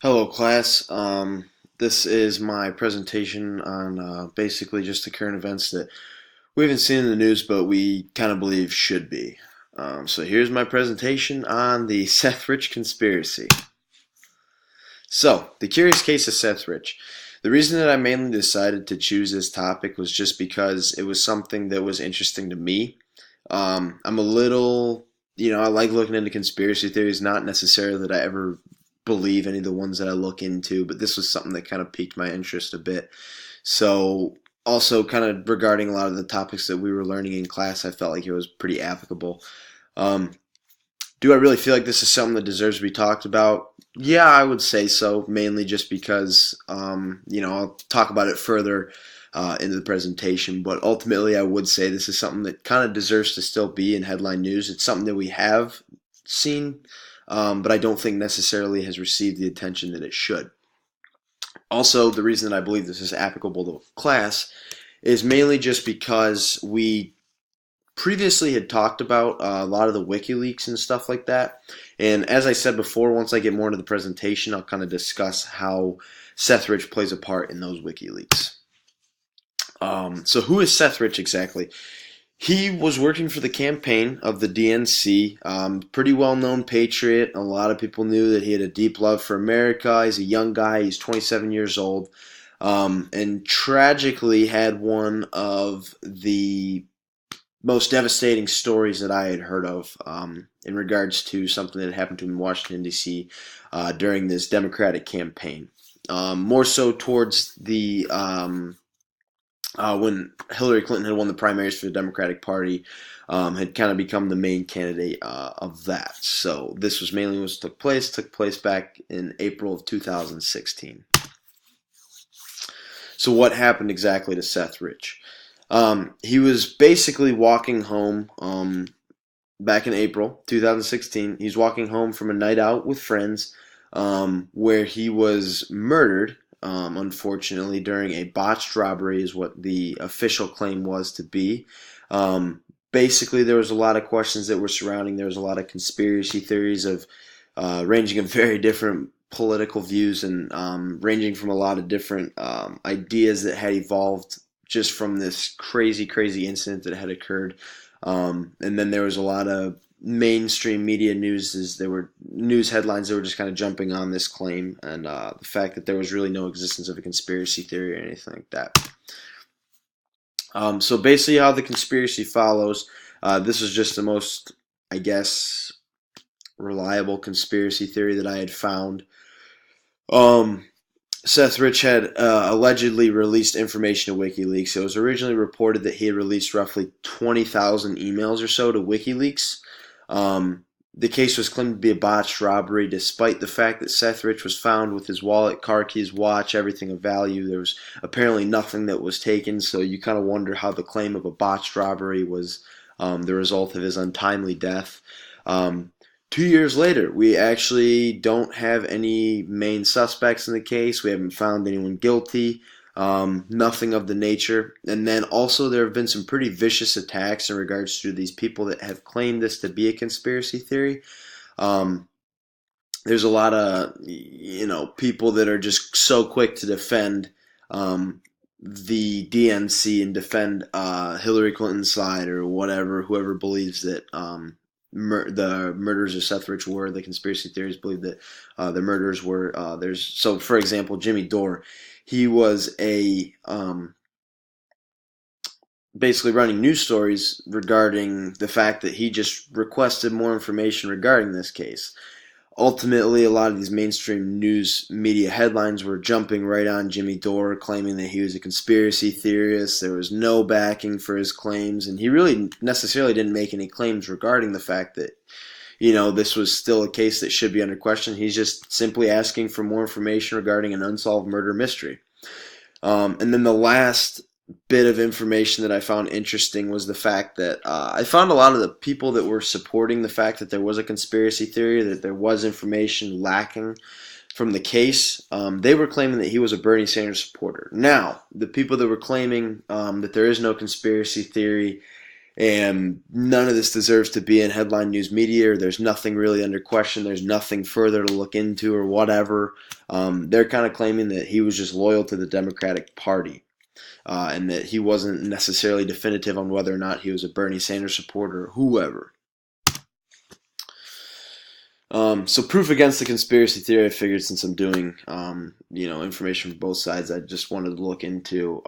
Hello, class. This is my presentation on basically just the current events that we haven't seen in the news, but we kind of believe should be. So here's my presentation on the Seth Rich conspiracy. So, the curious case of Seth Rich. The reason that I mainly decided to choose this topic was just because it was something that was interesting to me. I'm a little, I like looking into conspiracy theories, not necessarily that I ever believe any of the ones that I look into, but this was something that kind of piqued my interest a bit. So, also kind of regarding a lot of the topics that we were learning in class, I felt like it was pretty applicable. Um, do I really feel like this is something that deserves to be talked about? Yeah, I would say so, mainly just because, I'll talk about it further into the presentation, but ultimately I would say this is something that kind of deserves to still be in headline news. It's something that we have seen, but I don't think necessarily has received the attention that it should. Also, the reason that I believe this is applicable to class is mainly just because we previously had talked about a lot of the WikiLeaks and stuff like that. And as I said before, once I get more into the presentation, I'll kind of discuss how Seth Rich plays a part in those WikiLeaks. So who is Seth Rich exactly? He was working for the campaign of the DNC. Pretty well known patriot. A lot of people knew that he had a deep love for America. He's a young guy. He's 27 years old. And tragically had one of the most devastating stories that I had heard of in regards to something that happened to him in Washington, D.C. During this Democratic campaign. More so towards the when Hillary Clinton had won the primaries for the Democratic Party, had kind of become the main candidate of that. So this was mainly what took place back in April of 2016. So what happened exactly to Seth Rich? He was basically walking home back in April 2016. He's walking home from a night out with friends where he was murdered, unfortunately, during a botched robbery, is what the official claim was to be. Basically, there was a lot of questions that were surrounding. There was a lot of conspiracy theories of ranging of very different political views and ranging from a lot of different ideas that had evolved just from this crazy, crazy incident that had occurred. And then there was a lot of mainstream media news. There were news headlines that were just kind of jumping on this claim and the fact that there was really no existence of a conspiracy theory or anything like that. So basically, how the conspiracy follows. This was just the most, I guess, reliable conspiracy theory that I had found. Um, Seth Rich had allegedly released information to WikiLeaks. It was originally reported that he had released roughly 20,000 emails or so to WikiLeaks. The case was claimed to be a botched robbery, despite the fact that Seth Rich was found with his wallet, car keys, watch, everything of value. There was apparently nothing that was taken, so you kind of wonder how the claim of a botched robbery was the result of his untimely death. Um, 2 years later, we actually don't have any main suspects in the case. We haven't found anyone guilty. Nothing of the nature. And then also, there have been some pretty vicious attacks in regards to these people that have claimed this to be a conspiracy theory. Um, there's a lot of people that are just so quick to defend the DNC and defend Hillary Clinton's side or whatever. Whoever believes that the murders of Seth Rich were the conspiracy theories believe that the murders were for example, Jimmy Dore, he was a basically running news stories regarding the fact that he just requested more information regarding this case. Ultimately, a lot of these mainstream news media headlines were jumping right on Jimmy Dore, claiming that he was a conspiracy theorist. There was no backing for his claims, and he really necessarily didn't make any claims regarding the fact that this was still a case that should be under question. He's just simply asking for more information regarding an unsolved murder mystery. And then the last bit of information that I found interesting was the fact that I found a lot of the people that were supporting the fact that there was a conspiracy theory, that there was information lacking from the case. They were claiming that he was a Bernie Sanders supporter. Now, the people that were claiming that there is no conspiracy theory And none of this deserves to be in headline news media. Or there's nothing really under question. There's nothing further to look into or whatever. They're kind of claiming that he was just loyal to the Democratic Party. And that he wasn't necessarily definitive on whether or not he was a Bernie Sanders supporter or whoever. So proof against the conspiracy theory, I figured since I'm doing, information from both sides, I just wanted to look into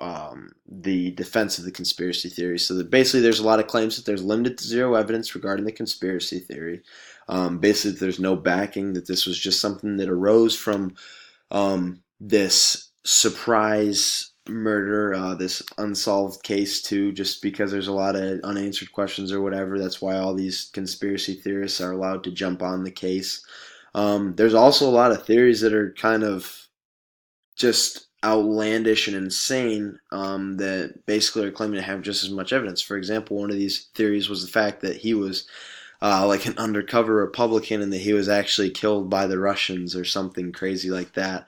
the defense of the conspiracy theory. So that basically there's a lot of claims that there's limited to zero evidence regarding the conspiracy theory. Basically, there's no backing, that this was just something that arose from this surprise murder, this unsolved case too, just because there's a lot of unanswered questions or whatever. That's why all these conspiracy theorists are allowed to jump on the case. There's also a lot of theories that are kind of just outlandish and insane, that basically are claiming to have just as much evidence. For example, one of these theories was the fact that he was like an undercover Republican and that he was actually killed by the Russians or something crazy like that.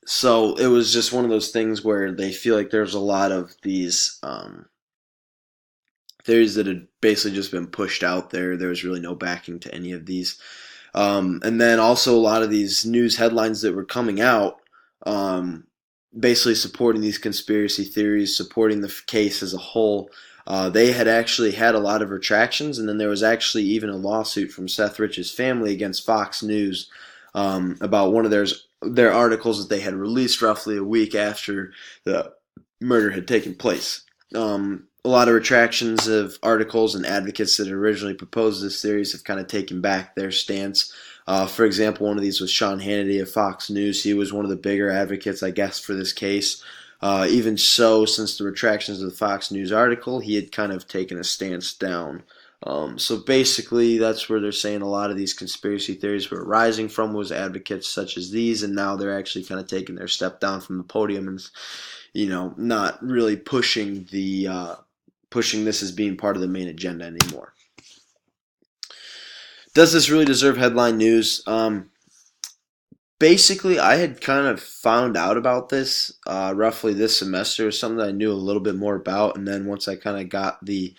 So it was just one of those things where they feel like there's a lot of these theories that had basically just been pushed out there. There was really no backing to any of these. And then also a lot of these news headlines that were coming out, basically supporting these conspiracy theories, supporting the case as a whole. They had actually had a lot of retractions, and then there was actually even a lawsuit from Seth Rich's family against Fox News about one of their articles that they had released roughly a week after the murder had taken place. A lot of retractions of articles, and advocates that originally proposed this theories have kind of taken back their stance. For example, one of these was Sean Hannity of Fox News. He was one of the bigger advocates, I guess, for this case. Even so, since the retractions of the Fox News article, he had kind of taken a stance down. So basically, that's where they're saying a lot of these conspiracy theories were rising from, was advocates such as these, and now they're actually kind of taking their step down from the podium and, not really pushing this as being part of the main agenda anymore. Does this really deserve headline news? Basically, I had kind of found out about this roughly this semester, something that I knew a little bit more about, and then once I kind of got the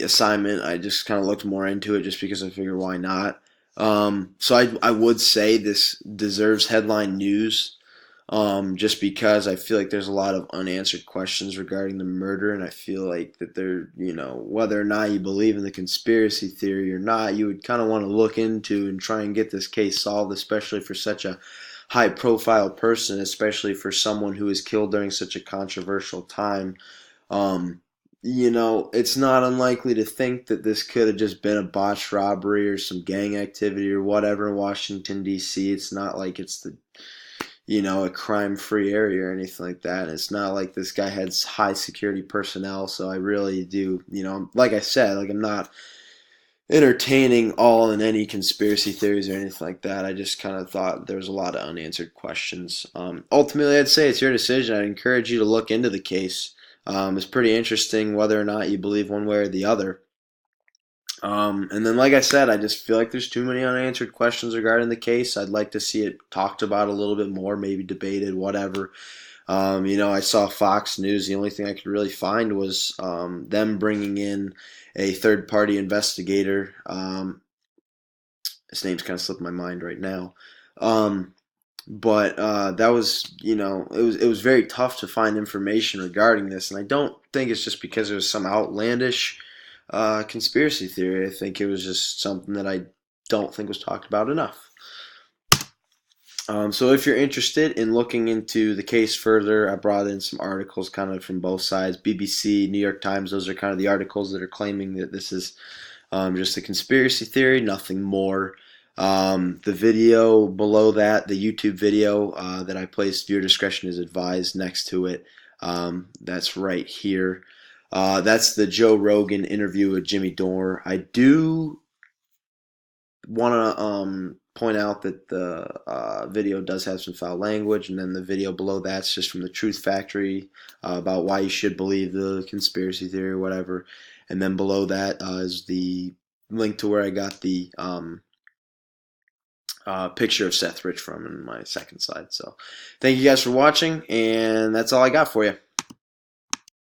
assignment, I just kind of looked more into it just because I figured why not. So I would say this deserves headline news, just because I feel like there's a lot of unanswered questions regarding the murder, and I feel like that whether or not you believe in the conspiracy theory or not, you would kind of want to look into and try and get this case solved, especially for such a high profile person, especially for someone who was killed during such a controversial time. It's not unlikely to think that this could have just been a botched robbery or some gang activity or whatever in Washington, D.C. It's not like it's a crime-free area or anything like that. And it's not like this guy had high security personnel. So I really do, like I said, like I'm not entertaining all and any conspiracy theories or anything like that. I just kind of thought there was a lot of unanswered questions. Ultimately, I'd say it's your decision. I'd encourage you to look into the case. It's pretty interesting whether or not you believe one way or the other. And then, like I said, I just feel like there's too many unanswered questions regarding the case. I'd like to see it talked about a little bit more, maybe debated, whatever. I saw Fox News. The only thing I could really find was them bringing in a third-party investigator. His name's kind of slipped my mind right now. But that was, it was very tough to find information regarding this, and I don't think it's just because there was some outlandish conspiracy theory. I think it was just something that I don't think was talked about enough. So if you're interested in looking into the case further, I brought in some articles kind of from both sides. BBC, New York Times, those are kind of the articles that are claiming that this is just a conspiracy theory, nothing more. The video below that, the YouTube video that I placed, viewer discretion is advised, next to it. That's right here. That's the Joe Rogan interview with Jimmy Dore. I do want to point out that the video does have some foul language, and then the video below that's just from the Truth Factory about why you should believe the conspiracy theory or whatever. And then below that is the link to where I got the picture of Seth Rich from in my second slide. So thank you guys for watching, and that's all I got for you.